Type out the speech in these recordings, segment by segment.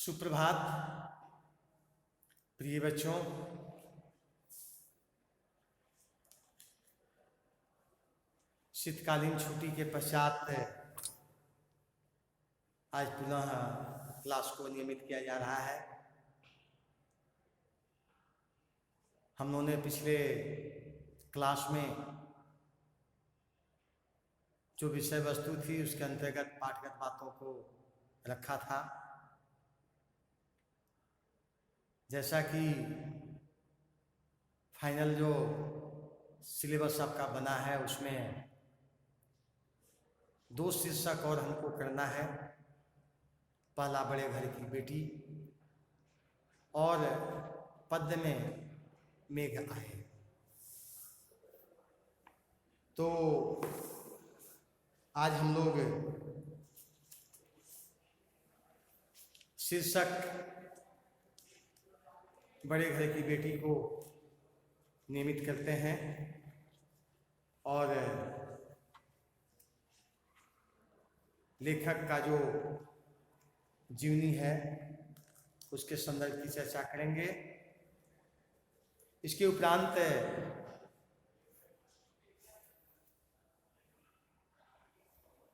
सुप्रभात प्रिय बच्चों। शीतकालीन छुट्टी के पश्चात आज पुनः क्लास को नियमित किया जा रहा है। हम लोगों ने पिछले क्लास में जो विषय वस्तु थी उसके अंतर्गत पाठगत बातों को रखा था। जैसा कि फाइनल जो सिलेबस आपका बना है उसमें 2 शीर्षक और हमको करना है। पहला बड़े घर की बेटी और पद्य में मेघ आए। तो आज हम लोग शीर्षक बड़े घर की बेटी को नियमित करते हैं और लेखक का जो जीवनी है उसके संदर्भ की चर्चा करेंगे। इसके उपरांत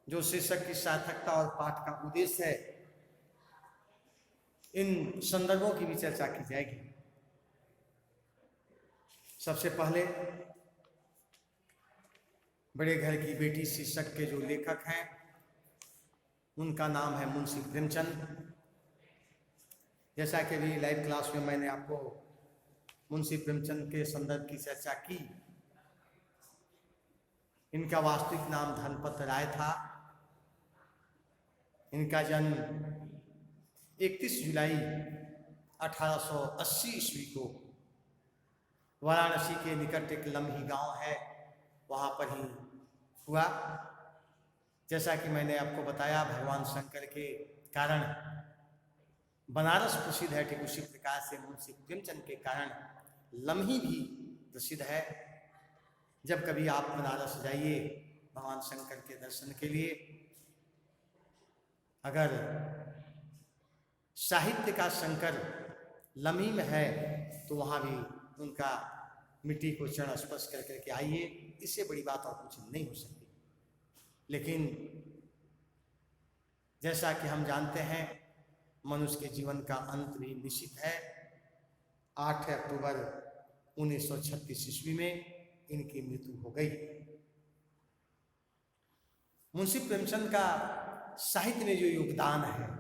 जो शीर्षक की सार्थकता और पाठ का उद्देश्य है इन संदर्भों की भी चर्चा की जाएगी। सबसे पहले बड़े घर की बेटी शीर्षक के जो लेखक हैं उनका नाम है मुंशी प्रेमचंद। जैसा कि अभी लाइव क्लास में मैंने आपको मुंशी प्रेमचंद के संदर्भ की चर्चा की। इनका वास्तविक नाम धनपत राय था। इनका जन्म 31 जुलाई 1880 ईस्वी को वाराणसी के निकट एक लम्ही गांव है वहाँ पर ही हुआ। जैसा कि मैंने आपको बताया, भगवान शंकर के कारण बनारस प्रसिद्ध है, ठीक उसी प्रकार से मुंशी प्रेमचंद के कारण लम्ही भी प्रसिद्ध है। जब कभी आप बनारस जाइए भगवान शंकर के दर्शन के लिए, अगर साहित्य का शंकर लम्ही में है तो वहाँ भी उनका मिट्टी को चरण स्पर्श कर करके आइए। इससे बड़ी बात और कुछ नहीं हो सकती। लेकिन जैसा कि हम जानते हैं मनुष्य के जीवन का अंत भी निश्चित है। 8 अक्टूबर 1936 ईस्वी में इनकी मृत्यु हो गई। मुंशी प्रेमचंद का साहित्य में जो योगदान है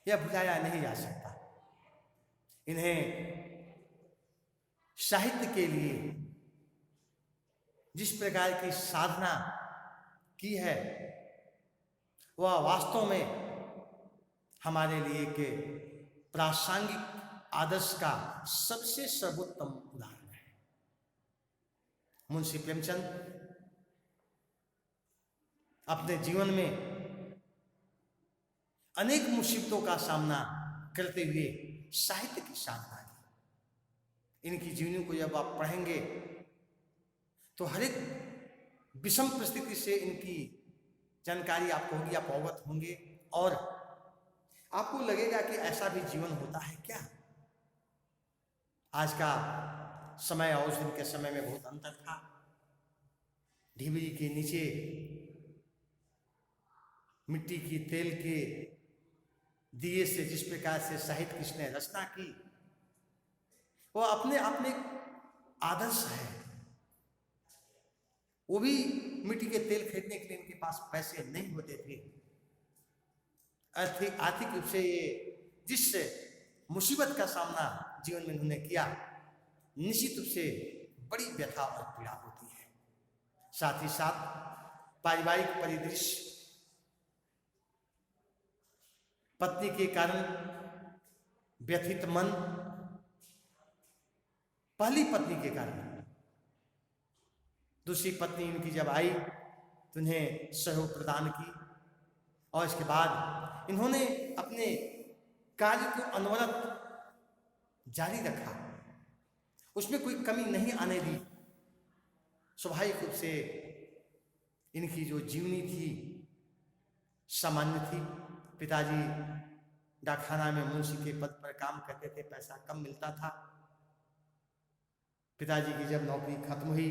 यह भुलाया नहीं जा सकता। इन्हें साहित्य के लिए जिस प्रकार की साधना की है वह वास्तव में हमारे लिए के प्रासंगिक आदर्श का सबसे सर्वोत्तम उदाहरण है। मुंशी प्रेमचंद अपने जीवन में अनेक मुसीबतों का सामना करते हुए साहित्य की साधना की। इनकी जीवनी को जब आप पढ़ेंगे तो हर एक विषम परिस्थिति से इनकी जानकारी आपको होगी, आप अवगत होंगे और आपको लगेगा कि ऐसा भी जीवन होता है क्या। आज का समय और उस दिन के समय में बहुत अंतर था। ढिबरी के नीचे मिट्टी की तेल के दिए से जिस प्रकार से साहित्य की इसने रचना की वो अपने आप में आदर्श है। वो भी मिट्टी के तेल खरीदने के लिए इनके पास पैसे नहीं होते थे। आर्थिक रूप से ये जिस मुसीबत का सामना जीवन में उन्होंने किया निश्चित रूप से बड़ी व्यथा और पीड़ा होती है। साथ ही साथ पारिवारिक परिदृश्य, पत्नी के कारण व्यथित मन, पहली पत्नी के कारण दूसरी पत्नी इनकी जब आई तो उन्हें सहयोग प्रदान की और इसके बाद इन्होंने अपने कार्य को अनवरत जारी रखा, उसमें कोई कमी नहीं आने दी। स्वाभाविक रूप से इनकी जो जीवनी थी सामान्य थी, पिताजी डाकखाना में मुंशी के पद पर काम करते थे, पैसा कम मिलता था। पिताजी की जब नौकरी खत्म हुई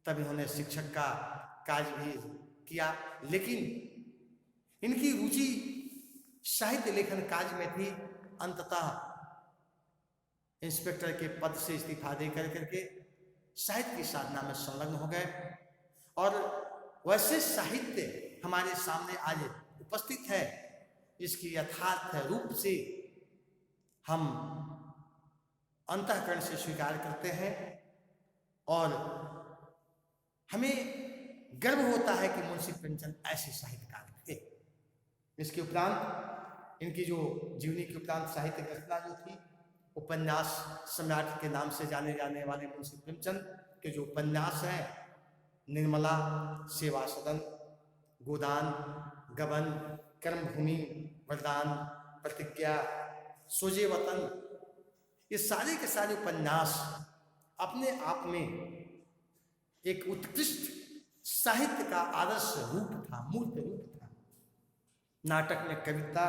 तब इन्होंने शिक्षक का कार्य भी किया, लेकिन इनकी रुचि साहित्य लेखन कार्य में थी। अंततः इंस्पेक्टर के पद से इस्तीफा दे करके साहित्य की साधना में संलग्न हो गए। और वैसे साहित्य हमारे सामने आज उपस्थित है, इसकी यथार्थ रूप से हम अंतःकरण से स्वीकार करते हैं और हमें गर्व होता है कि मुंशी प्रेमचंद ऐसे साहित्यकार थे। इसके उपरांत इनकी जो जीवनी के उपरांत साहित्य रचना जो थी, उपन्यास सम्राट के नाम से जाने जाने वाले मुंशी प्रेमचंद के जो उपन्यास हैं, निर्मला, सेवा सदन, गोदान, गबन, कर्मभूमि, वरदान, प्रतिज्ञा, सोजे वतन, ये सारे के सारे उपन्यास अपने आप में एक उत्कृष्ट साहित्य का आदर्श रूप था, मूर्त रूप था। नाटक में कविता,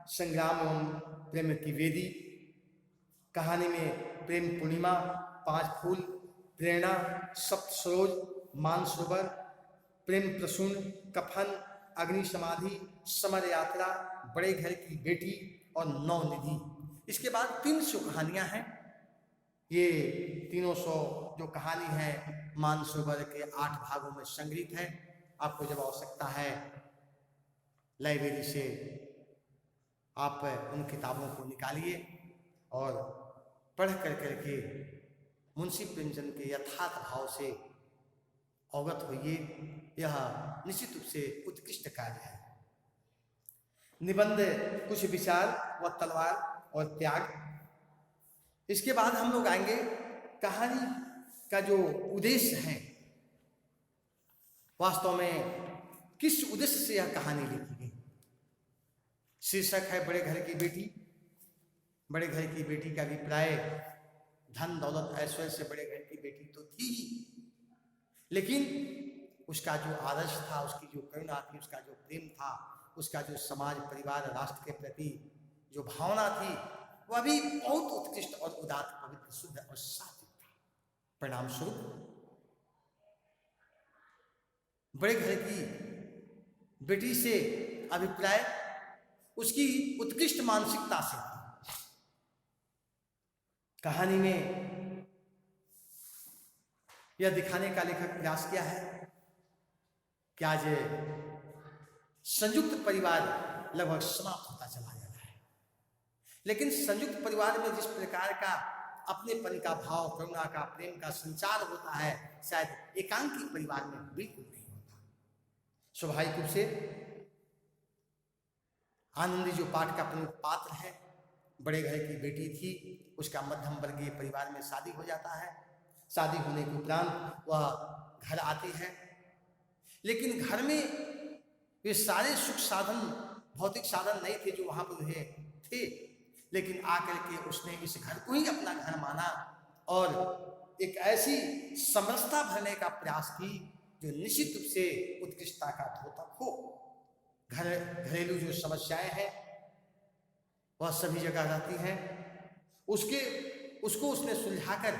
संग्राम एवं प्रेम की वेदी, कहानी में प्रेम पूर्णिमा, पांच फूल, प्रेरणा, सप्त सरोज, मानसरोवर, प्रेम प्रसून, कफन, अग्नि समाधि, समर यात्रा, बड़े घर की बेटी और नवनिधि। इसके बाद 300 कहानियां हैं। ये 300 जो कहानी है मानसरोवर के 8 भागों में संग्रहित है। आपको जब आवश्यकता है लाइब्रेरी से आप उन किताबों को निकालिए और पढ़ करके मुंशी प्रेमचंद के यथार्थ भाव से अवगत होइए। यह निश्चित रूप से उत्कृष्ट कार्य है। निबंध, कुछ विचार व तलवार और त्याग। इसके बाद हम लोग आएंगे कहानी का जो उद्देश्य है, वास्तव में किस उद्देश्य से यह कहानी लिखी गई। शीर्षक है बड़े घर की बेटी। बड़े घर की बेटी का अभिप्राय धन दौलत ऐश्वर्य से बड़े घर की बेटी तो थी ही, लेकिन उसका जो आदर्श था, उसकी जो करुणा थी, उसका जो प्रेम था, उसका जो समाज परिवार राष्ट्र के प्रति जो भावना थी, वह भी बहुत उत्कृष्ट और उदात्त, पवित्र, शुद्ध और सात्विक था। परिणाम स्वरूप बड़े घर की बेटी से अभिप्राय उसकी उत्कृष्ट मानसिकता से थी। कहानी में यह दिखाने का लेखक प्रयास किया है कि आज संयुक्त परिवार लगभग समाप्त होता चला जा रहा है, लेकिन संयुक्त परिवार में जिस प्रकार का अपनेपन का भाव, करुणा का, प्रेम का संचार होता है, शायद एकांकी परिवार में बिल्कुल नहीं होता। स्वाभाविक रूप से आनंदी जो पाठ का प्रमुख पात्र है, बड़े घर की बेटी थी, उसका मध्यम वर्गीय परिवार में शादी हो जाता है। शादी होने के उपरांत वह घर आती है, लेकिन घर में वे सारे सुख साधन, भौतिक साधन नहीं थे जो वहां पर थे, लेकिन आकर के उसने इस घर को ही अपना घर माना और एक ऐसी समरसता भरने का प्रयास की जो निश्चित रूप से उत्कृष्टता का द्योतक हो। घरेलू जो समस्याएं हैं वह सभी जगह रहती हैं, उसको उसने सुलझाकर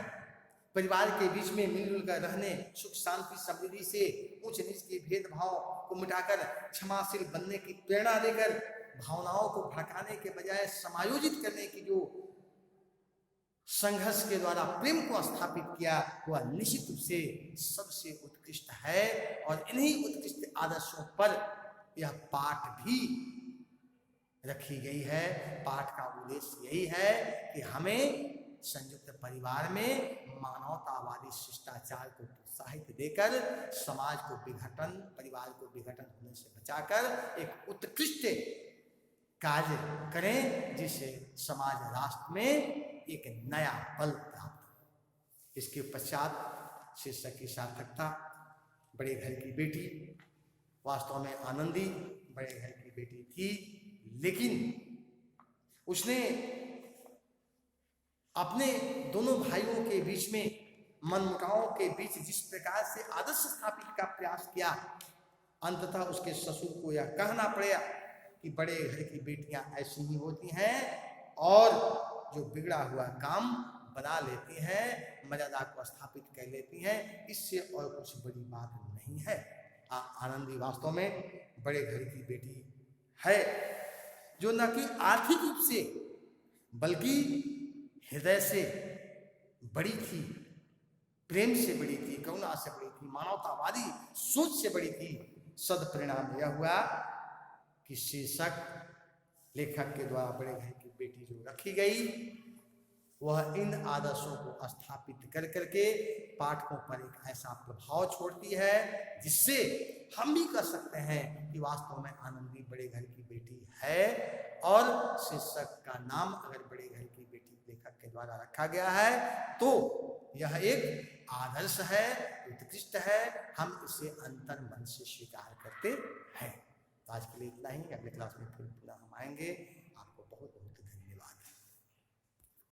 परिवार के बीच में मिलजुल कर रहने, सुख शांति समृद्धि से ऊंच नीच के भेदभाव को मिटाकर क्षमाशील बनने की प्रेरणा देकर भावनाओं को भड़काने के बजाय समायोजित करने की जो संघर्ष के द्वारा प्रेम को स्थापित किया, वह निश्चित रूप से सबसे उत्कृष्ट है। और इन्हीं उत्कृष्ट आदर्शों पर यह पाठ भी रखी गई है। पाठ का उद्देश्य यही है कि हमें संयुक्त परिवार में मानवतावादी शिष्टाचार को प्रोत्साहित देकर समाज को विघटन, परिवार को विघटन होने से बचाकर एक उत्कृष्ट कार्य करें, जिससे समाज राष्ट्र में एक नया बल प्राप्त हो। इसके पश्चात शीर्षक की सार्थकता, बड़े घर की बेटी। वास्तव में आनंदी बड़े घर की बेटी थी, लेकिन उसने अपने दोनों भाइयों के बीच में मनमुटावों के बीच जिस प्रकार से आदर्श स्थापित का प्रयास किया, अंततः उसके ससुर को यह कहना पड़ा कि बड़े घर की बेटियां ऐसी ही होती हैं और जो बिगड़ा हुआ काम बना लेती हैं, मर्यादा को स्थापित कर लेती हैं, इससे और कुछ बड़ी बात नहीं है। आनंदी वास्तव में बड़े घर की बेटी है, जो न कि आर्थिक रूप से बल्कि हृदय से बड़ी थी, प्रेम से बड़ी थी, करुणा से बड़ी थी, मानवतावादी सोच से बड़ी थी। सदपरिणाम यह हुआ कि शीर्षक लेखक के द्वारा बड़े घर की बेटी जो रखी गई, वह इन आदर्शों को स्थापित कर करके पाठकों पर एक ऐसा प्रभाव छोड़ती है जिससे हम भी कर सकते हैं कि वास्तव में आनंदी बड़े घर की बेटी है। और शीर्षक का नाम अगर बड़े घर की बेटी लेखक के द्वारा रखा गया है तो यह एक आदर्श है, उत्कृष्ट है, हम इसे अंतर मन से स्वीकार करते हैं। आज के लिए इतना ही, अगले क्लास में फिर पुनः हम आएंगे।